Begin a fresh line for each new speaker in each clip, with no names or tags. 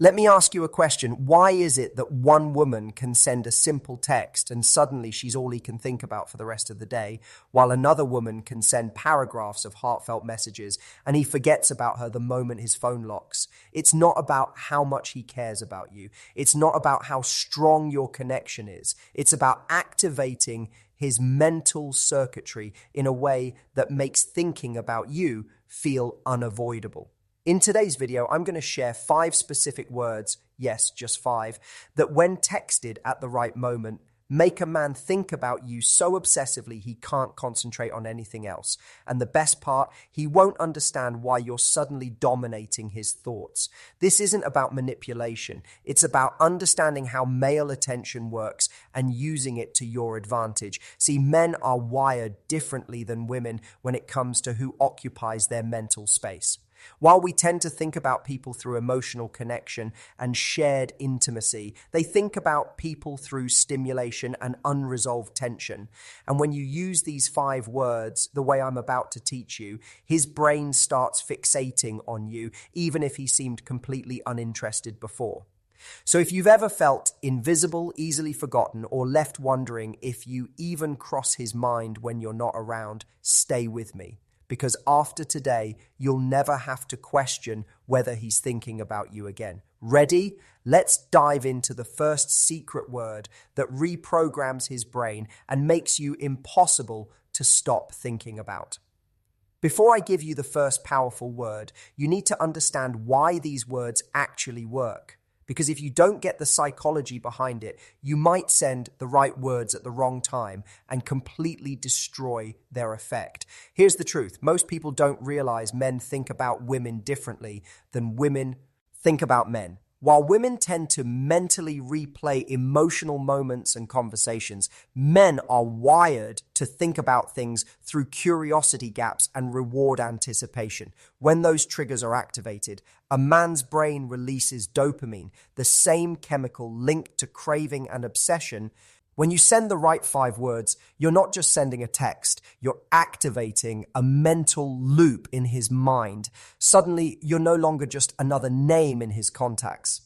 Let me ask you a question. Why is it that one woman can send a simple text and suddenly she's all he can think about for the rest of the day, while another woman can send paragraphs of heartfelt messages and he forgets about her the moment his phone locks? It's not about how much he cares about you. It's not about how strong your connection is. It's about activating his mental circuitry in a way that makes thinking about you feel unavoidable. In today's video, I'm going to share 5 specific words, yes, just 5, that when texted at the right moment, make a man think about you so obsessively he can't concentrate on anything else. And the best part, he won't understand why you're suddenly dominating his thoughts. This isn't about manipulation. It's about understanding how male attention works and using it to your advantage. See, men are wired differently than women when it comes to who occupies their mental space. While we tend to think about people through emotional connection and shared intimacy, they think about people through stimulation and unresolved tension. And when you use these 5 words, the way I'm about to teach you, his brain starts fixating on you, even if he seemed completely uninterested before. So if you've ever felt invisible, easily forgotten, or left wondering if you even cross his mind when you're not around, stay with me. Because after today, you'll never have to question whether he's thinking about you again. Ready? Let's dive into the first secret word that reprograms his brain and makes you impossible to stop thinking about. Before I give you the first powerful word, you need to understand why these words actually work. Because if you don't get the psychology behind it, you might send the right words at the wrong time and completely destroy their effect. Here's the truth. Most people don't realize men think about women differently than women think about men. While women tend to mentally replay emotional moments and conversations, men are wired to think about things through curiosity gaps and reward anticipation. When those triggers are activated, a man's brain releases dopamine, the same chemical linked to craving and obsession. When you send the right 5 words, you're not just sending a text, you're activating a mental loop in his mind. Suddenly, you're no longer just another name in his contacts.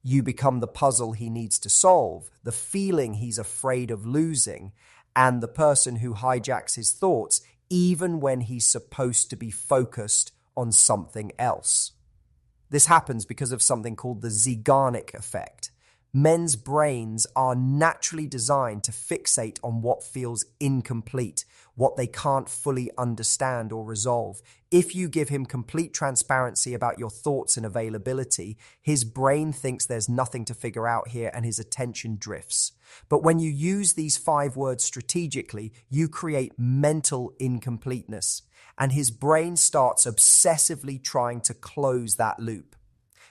You become the puzzle he needs to solve, the feeling he's afraid of losing, and the person who hijacks his thoughts, even when he's supposed to be focused on something else. This happens because of something called the Zeigarnik effect. Men's brains are naturally designed to fixate on what feels incomplete, what they can't fully understand or resolve. If you give him complete transparency about your thoughts and availability, his brain thinks there's nothing to figure out here and his attention drifts. But when you use these 5 words strategically, you create mental incompleteness, and his brain starts obsessively trying to close that loop.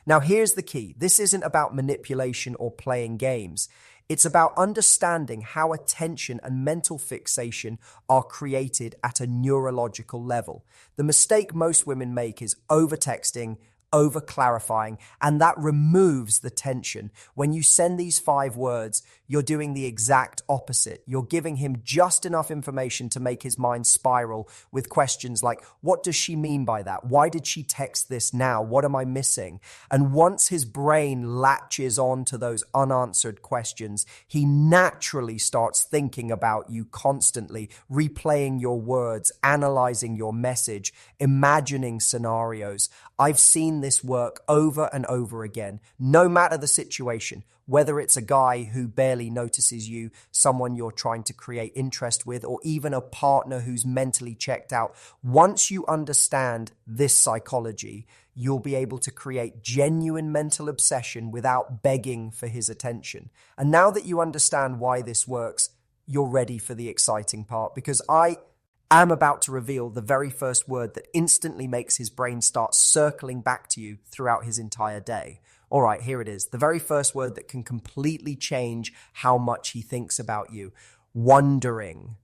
Now, here's the key. This isn't about manipulation or playing games. It's about understanding how attention and mental fixation are created at a neurological level. The mistake most women make is over-texting, over-clarifying, and that removes the tension. When you send these 5 words, you're doing the exact opposite. You're giving him just enough information to make his mind spiral with questions like, what does she mean by that? Why did she text this now? What am I missing? And once his brain latches on to those unanswered questions, he naturally starts thinking about you constantly, replaying your words, analyzing your message, imagining scenarios. I've seen this work over and over again, no matter the situation. Whether it's a guy who barely notices you, someone you're trying to create interest with, or even a partner who's mentally checked out. Once you understand this psychology, you'll be able to create genuine mental obsession without begging for his attention. And now that you understand why this works, you're ready for the exciting part, because I am about to reveal the very first word that instantly makes his brain start circling back to you throughout his entire day. All right, here it is. The very first word that can completely change how much he thinks about you. Wondering.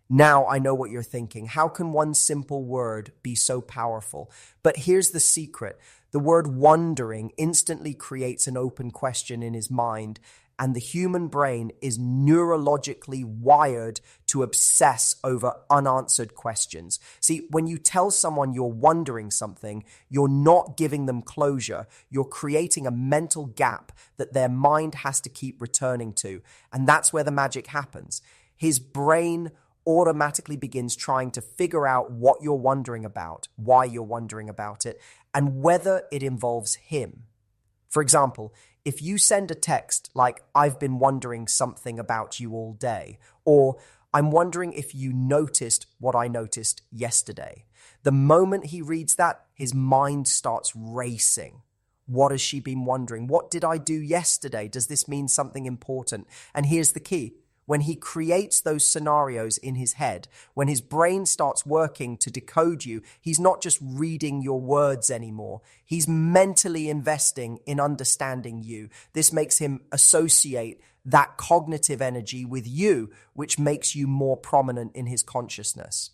Now I know what you're thinking. How can one simple word be so powerful? But here's the secret. The word wondering instantly creates an open question in his mind, and the human brain is neurologically wired to obsess over unanswered questions. See, when you tell someone you're wondering something, you're not giving them closure. You're creating a mental gap that their mind has to keep returning to. And that's where the magic happens. His brain automatically begins trying to figure out what you're wondering about, why you're wondering about it, and whether it involves him. For example, if you send a text like, "I've been wondering something about you all day," or "I'm wondering if you noticed what I noticed yesterday," the moment he reads that, his mind starts racing. What has she been wondering? What did I do yesterday? Does this mean something important? And here's the key. When he creates those scenarios in his head, when his brain starts working to decode you, he's not just reading your words anymore. He's mentally investing in understanding you. This makes him associate that cognitive energy with you, which makes you more prominent in his consciousness.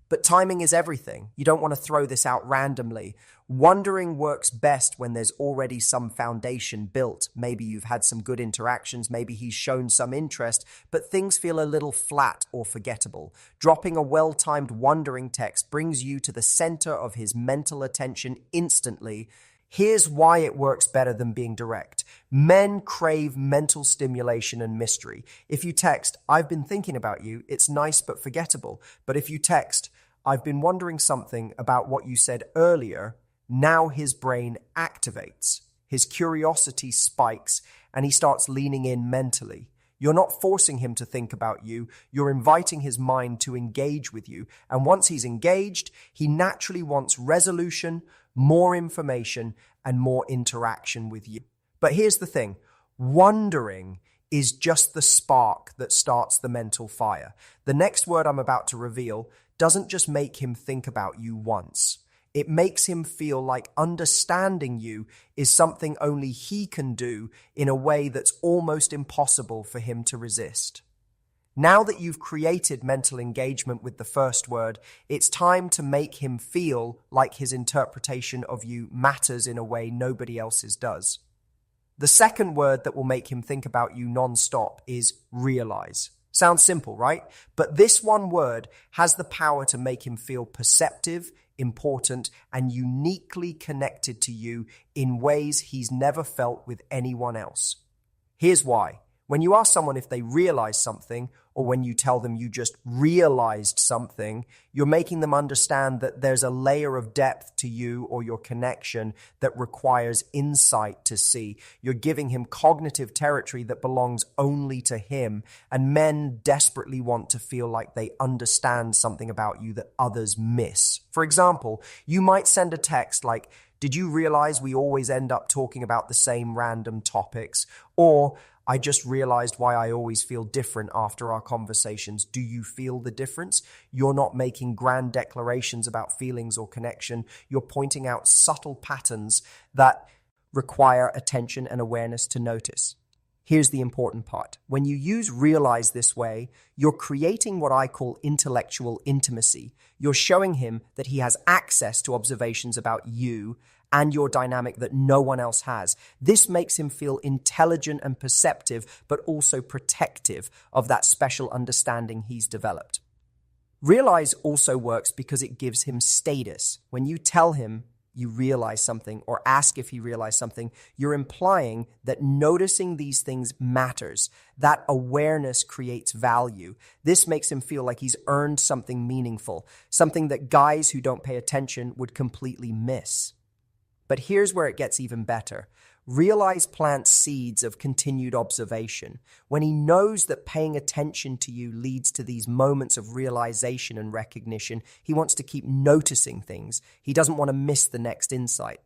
But timing is everything. You don't want to throw this out randomly. Wondering works best when there's already some foundation built. Maybe you've had some good interactions, maybe he's shown some interest, but things feel a little flat or forgettable. Dropping a well-timed wondering text brings you to the center of his mental attention instantly. Here's why it works better than being direct. Men crave mental stimulation and mystery. If you text, "I've been thinking about you," it's nice but forgettable. But if you text, "I've been wondering something about what you said earlier," now his brain activates. His curiosity spikes and he starts leaning in mentally. You're not forcing him to think about you. You're inviting his mind to engage with you. And once he's engaged, he naturally wants resolution, more information, and more interaction with you. But here's the thing. Wondering is just the spark that starts the mental fire. The next word I'm about to reveal doesn't just make him think about you once. It makes him feel like understanding you is something only he can do in a way that's almost impossible for him to resist. Now that you've created mental engagement with the first word, it's time to make him feel like his interpretation of you matters in a way nobody else's does. The second word that will make him think about you non-stop is realize. Sounds simple, right? But this one word has the power to make him feel perceptive, important, and uniquely connected to you in ways he's never felt with anyone else. Here's why. When you ask someone if they realize something, or when you tell them you just realized something, you're making them understand that there's a layer of depth to you or your connection that requires insight to see. You're giving him cognitive territory that belongs only to him, and men desperately want to feel like they understand something about you that others miss. For example, you might send a text like, "Did you realize we always end up talking about the same random topics?" Or, "I just realized why I always feel different after our conversations. Do you feel the difference?" You're not making grand declarations about feelings or connection. You're pointing out subtle patterns that require attention and awareness to notice. Here's the important part. When you use realize this way, you're creating what I call intellectual intimacy. You're showing him that he has access to observations about you and your dynamic that no one else has. This makes him feel intelligent and perceptive, but also protective of that special understanding he's developed. Realize also works because it gives him status. When you tell him you realize something or ask if he realized something, you're implying that noticing these things matters. That awareness creates value. This makes him feel like he's earned something meaningful, something that guys who don't pay attention would completely miss. But here's where it gets even better. Realize plants seeds of continued observation. When he knows that paying attention to you leads to these moments of realization and recognition, he wants to keep noticing things. He doesn't want to miss the next insight.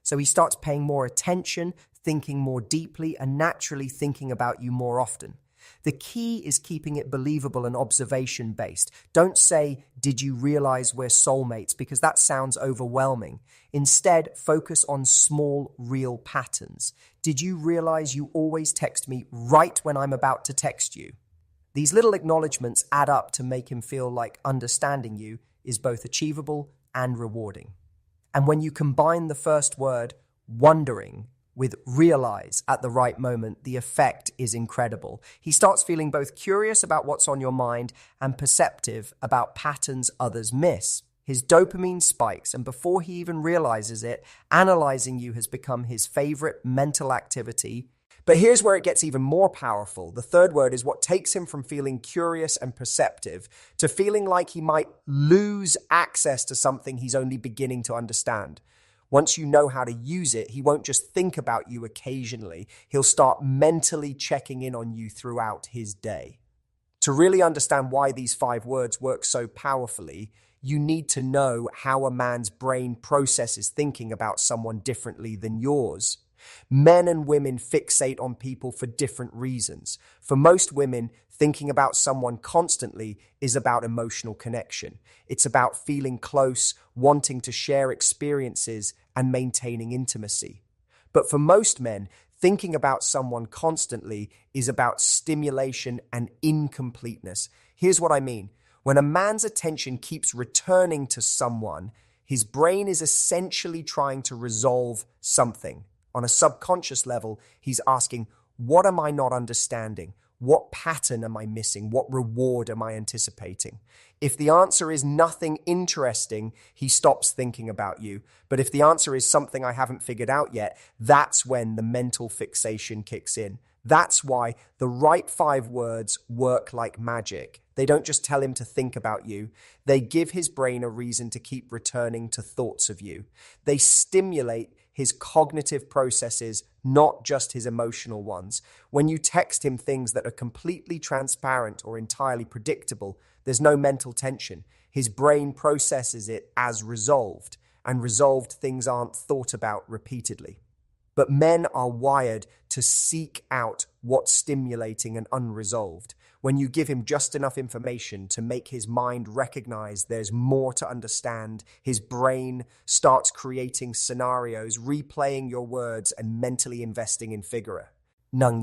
So he starts paying more attention, thinking more deeply, and naturally thinking about you more often. The key is keeping it believable and observation-based. Don't say, "Did you realize we're soulmates?" because that sounds overwhelming. Instead, focus on small, real patterns. Did you realize you always text me right when I'm about to text you? These little acknowledgements add up to make him feel like understanding you is both achievable and rewarding. And when you combine the first word wondering with realize at the right moment, the effect is incredible. He starts feeling both curious about what's on your mind and perceptive about patterns others miss. His dopamine spikes, and before he even realizes it, analyzing you has become his favorite mental activity. But here's where it gets even more powerful. The third word is what takes him from feeling curious and perceptive to feeling like he might lose access to something he's only beginning to understand. Once you know how to use it, he won't just think about you occasionally. He'll start mentally checking in on you throughout his day. To really understand why these 5 words work so powerfully, you need to know how a man's brain processes thinking about someone differently than yours. Men and women fixate on people for different reasons. For most women, thinking about someone constantly is about emotional connection. It's about feeling close, wanting to share experiences, and maintaining intimacy. But for most men, thinking about someone constantly is about stimulation and incompleteness. Here's what I mean. When a man's attention keeps returning to someone, his brain is essentially trying to resolve something. On a subconscious level, he's asking, what am I not understanding? What pattern am I missing? What reward am I anticipating? If the answer is nothing interesting, he stops thinking about you. But if the answer is something I haven't figured out yet, that's when the mental fixation kicks in. That's why the right 5 words work like magic. They don't just tell him to think about you. They give his brain a reason to keep returning to thoughts of you. They stimulate his cognitive processes, not just his emotional ones. When you text him things that are completely transparent or entirely predictable, there's no mental tension. His brain processes it as resolved, and resolved things aren't thought about repeatedly. But men are wired to seek out what's stimulating and unresolved. When you give him just enough information to make his mind recognize there's more to understand, his brain starts creating scenarios, replaying your words, and mentally investing in figuring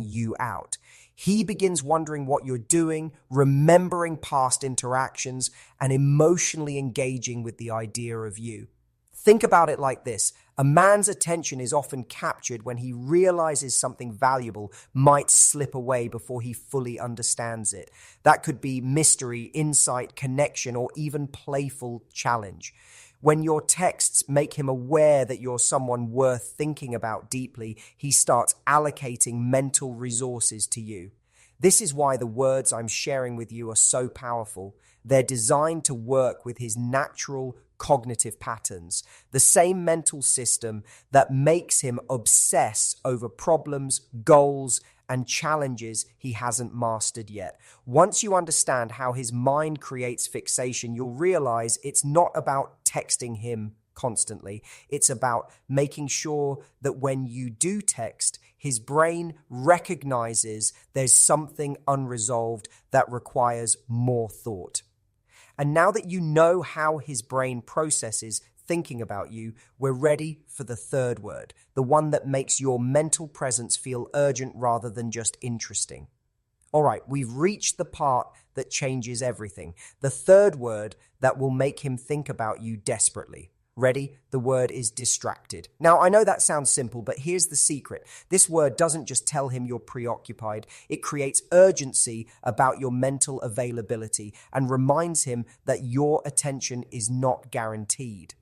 you out. He begins wondering what you're doing, remembering past interactions, and emotionally engaging with the idea of you. Think about it like this. A man's attention is often captured when he realizes something valuable might slip away before he fully understands it. That could be mystery, insight, connection, or even playful challenge. When your texts make him aware that you're someone worth thinking about deeply, he starts allocating mental resources to you. This is why the words I'm sharing with you are so powerful. They're designed to work with his natural cognitive patterns, the same mental system that makes him obsess over problems, goals, and challenges he hasn't mastered yet. Once you understand how his mind creates fixation, you'll realize it's not about texting him constantly. It's about making sure that when you do text, his brain recognizes there's something unresolved that requires more thought. And now that you know how his brain processes thinking about you, we're ready for the third word, the one that makes your mental presence feel urgent rather than just interesting. All right, we've reached the part that changes everything. The third word that will make him think about you desperately. Ready? The word is distracted. Now, I know that sounds simple, but here's the secret. This word doesn't just tell him you're preoccupied. It creates urgency about your mental availability and reminds him that your attention is not guaranteed.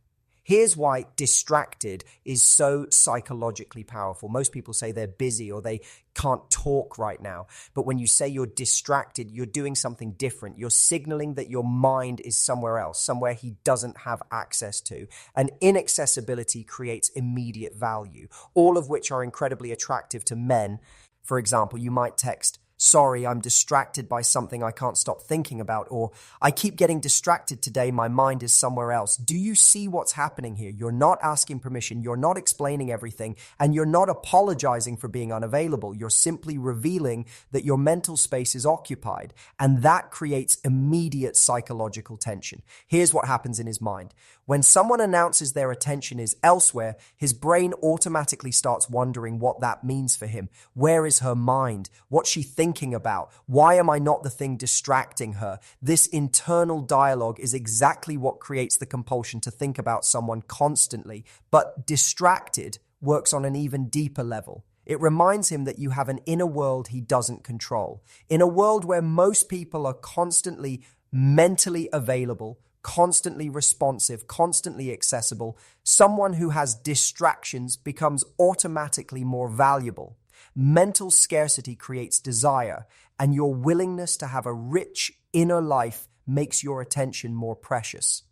Here's why distracted is so psychologically powerful. Most people say they're busy or they can't talk right now. But when you say you're distracted, you're doing something different. You're signaling that your mind is somewhere else, somewhere he doesn't have access to. And inaccessibility creates immediate value, all of which are incredibly attractive to men. For example, you might text, "Sorry, I'm distracted by something I can't stop thinking about," or "I keep getting distracted today, my mind is somewhere else." Do you see what's happening here? You're not asking permission, you're not explaining everything, and you're not apologizing for being unavailable. You're simply revealing that your mental space is occupied, and that creates immediate psychological tension. Here's what happens in his mind. When someone announces their attention is elsewhere, his brain automatically starts wondering what that means for him. Where is her mind? What's she thinking about? Why am I not the thing distracting her? This internal dialogue is exactly what creates the compulsion to think about someone constantly. But distracted, works on an even deeper level. It reminds him that you have an inner world he doesn't control. In a world where most people are constantly mentally available, constantly responsive, constantly accessible, someone who has distractions becomes automatically more valuable. Mental scarcity creates desire, and your willingness to have a rich inner life makes your attention more precious.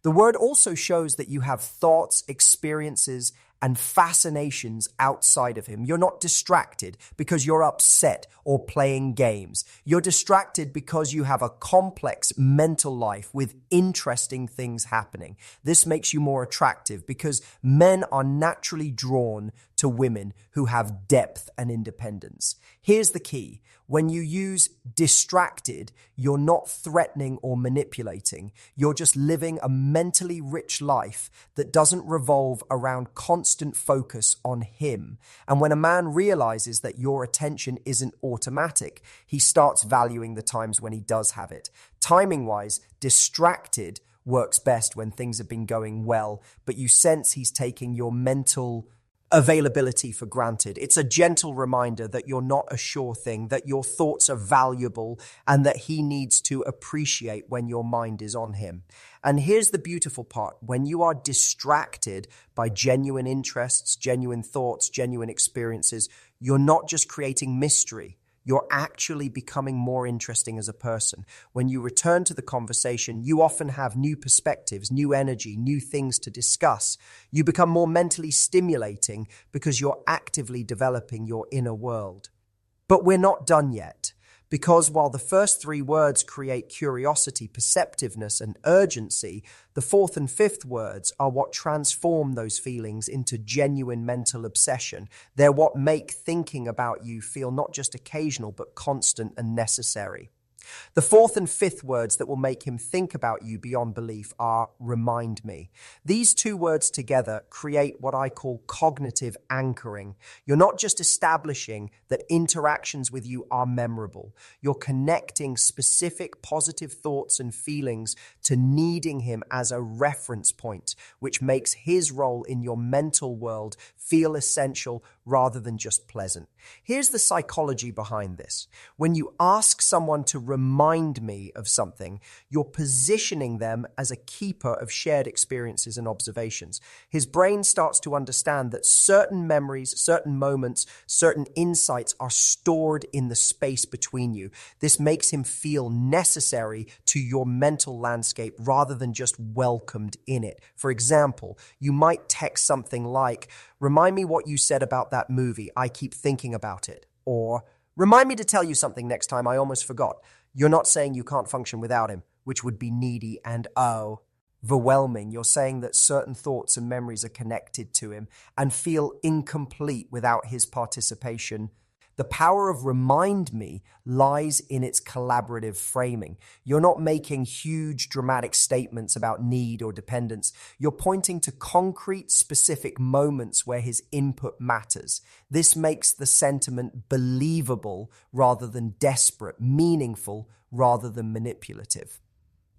The word also shows that you have thoughts, experiences, and fascinations outside of him. You're not distracted because you're upset or playing games. You're distracted because you have a complex mental life with interesting things happening. This makes you more attractive because men are naturally drawn to women who have depth and independence. Here's the key. When you use distracted, you're not threatening or manipulating. You're just living a mentally rich life that doesn't revolve around constant focus on him. And when a man realizes that your attention isn't automatic, he starts valuing the times when he does have it. Timing-wise, distracted works best when things have been going well, but you sense he's taking your mental availability for granted. It's a gentle reminder that you're not a sure thing, that your thoughts are valuable, and that he needs to appreciate when your mind is on him. And here's the beautiful part. When you are distracted by genuine interests, genuine thoughts, genuine experiences, you're not just creating mystery. You're actually becoming more interesting as a person. When you return to the conversation, you often have new perspectives, new energy, new things to discuss. You become more mentally stimulating because you're actively developing your inner world. But we're not done yet. Because while the first three words create curiosity, perceptiveness, and urgency, the fourth and fifth words are what transform those feelings into genuine mental obsession. They're what make thinking about you feel not just occasional, but constant and necessary. The fourth and fifth words that will make him think about you beyond belief are remind me. These two words together create what I call cognitive anchoring. You're not just establishing that interactions with you are memorable. You're connecting specific positive thoughts and feelings to needing him as a reference point, which makes his role in your mental world feel essential rather than just pleasant. Here's the psychology behind this. When you ask someone to remind me of something, you're positioning them as a keeper of shared experiences and observations. His brain starts to understand that certain memories, certain moments, certain insights are stored in the space between you. This makes him feel necessary to your mental landscape rather than just welcomed in it. For example, you might text something like, "Remind me what you said about that movie. I keep thinking about it." Or, "Remind me to tell you something next time. I almost forgot." You're not saying you can't function without him, which would be needy and overwhelming. You're saying that certain thoughts and memories are connected to him and feel incomplete without his participation. The power of remind me lies in its collaborative framing. You're not making huge dramatic statements about need or dependence. You're pointing to concrete, specific moments where his input matters. This makes the sentiment believable rather than desperate, meaningful rather than manipulative.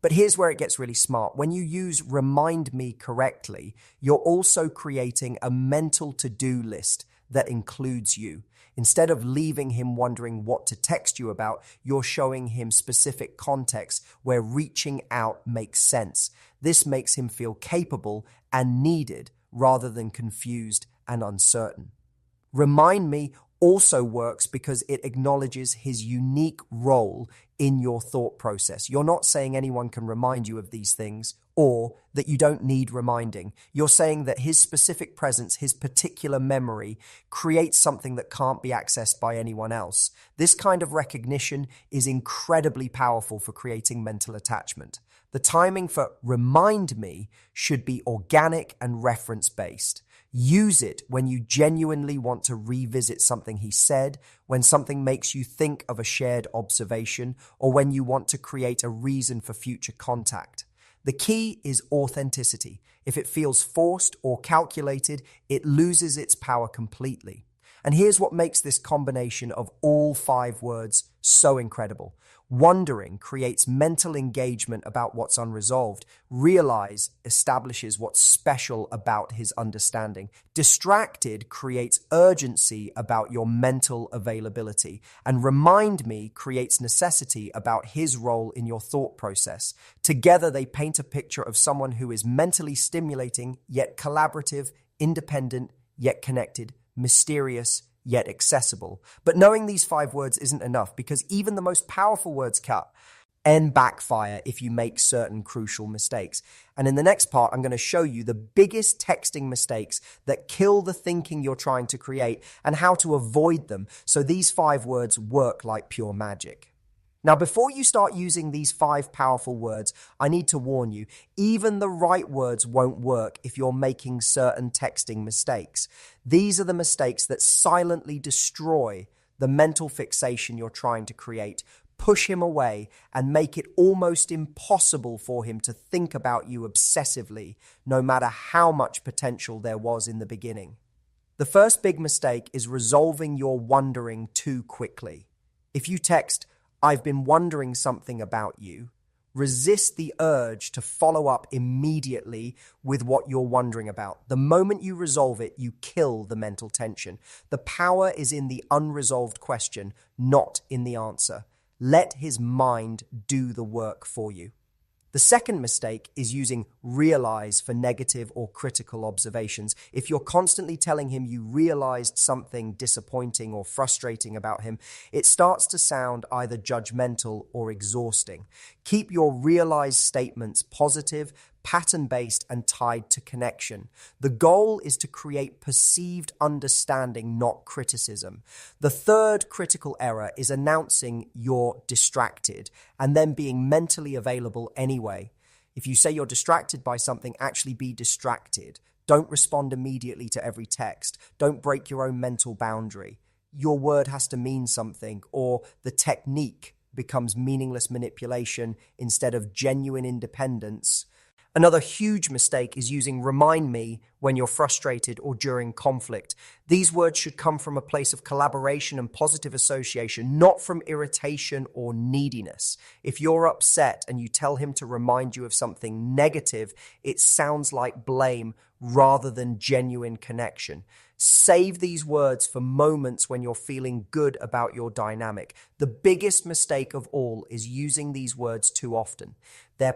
But here's where it gets really smart. When you use remind me correctly, you're also creating a mental to-do list that includes you. Instead of leaving him wondering what to text you about, you're showing him specific context where reaching out makes sense. This makes him feel capable and needed rather than confused and uncertain. Remind me also works because it acknowledges his unique role in your thought process. You're not saying anyone can remind you of these things or that you don't need reminding. You're saying that his specific presence, his particular memory, creates something that can't be accessed by anyone else. This kind of recognition is incredibly powerful for creating mental attachment. The timing for remind me should be organic and reference-based. Use it when you genuinely want to revisit something he said, when something makes you think of a shared observation, or when you want to create a reason for future contact. The key is authenticity. If it feels forced or calculated, it loses its power completely. And here's what makes this combination of all 5 words so incredible. Wondering creates mental engagement about what's unresolved. Realize establishes what's special about his understanding. Distracted creates urgency about your mental availability. And remind me creates necessity about his role in your thought process. Together, they paint a picture of someone who is mentally stimulating, yet collaborative, independent, yet connected, mysterious, yet accessible. But knowing these 5 words isn't enough, because even the most powerful words can backfire if you make certain crucial mistakes. And in the next part, I'm going to show you the biggest texting mistakes that kill the thinking you're trying to create and how to avoid them so these 5 words work like pure magic. Now, before you start using these 5 powerful words, I need to warn you, even the right words won't work if you're making certain texting mistakes. These are the mistakes that silently destroy the mental fixation you're trying to create, push him away, and make it almost impossible for him to think about you obsessively, no matter how much potential there was in the beginning. The first big mistake is resolving your wondering too quickly. If you text, "I've been wondering something about you," resist the urge to follow up immediately with what you're wondering about. The moment you resolve it, you kill the mental tension. The power is in the unresolved question, not in the answer. Let his mind do the work for you. The second mistake is using realize for negative or critical observations. If you're constantly telling him you realized something disappointing or frustrating about him, it starts to sound either judgmental or exhausting. Keep your realized statements positive, pattern-based, and tied to connection. The goal is to create perceived understanding, not criticism. The third critical error is announcing you're distracted and then being mentally available anyway. If you say you're distracted by something, actually be distracted. Don't respond immediately to every text. Don't break your own mental boundary. Your word has to mean something, or the technique becomes meaningless manipulation instead of genuine independence. Another huge mistake is using "remind me" when you're frustrated or during conflict. These words should come from a place of collaboration and positive association, not from irritation or neediness. If you're upset and you tell him to remind you of something negative, it sounds like blame rather than genuine connection. Save these words for moments when you're feeling good about your dynamic. The biggest mistake of all is using these words too often. They're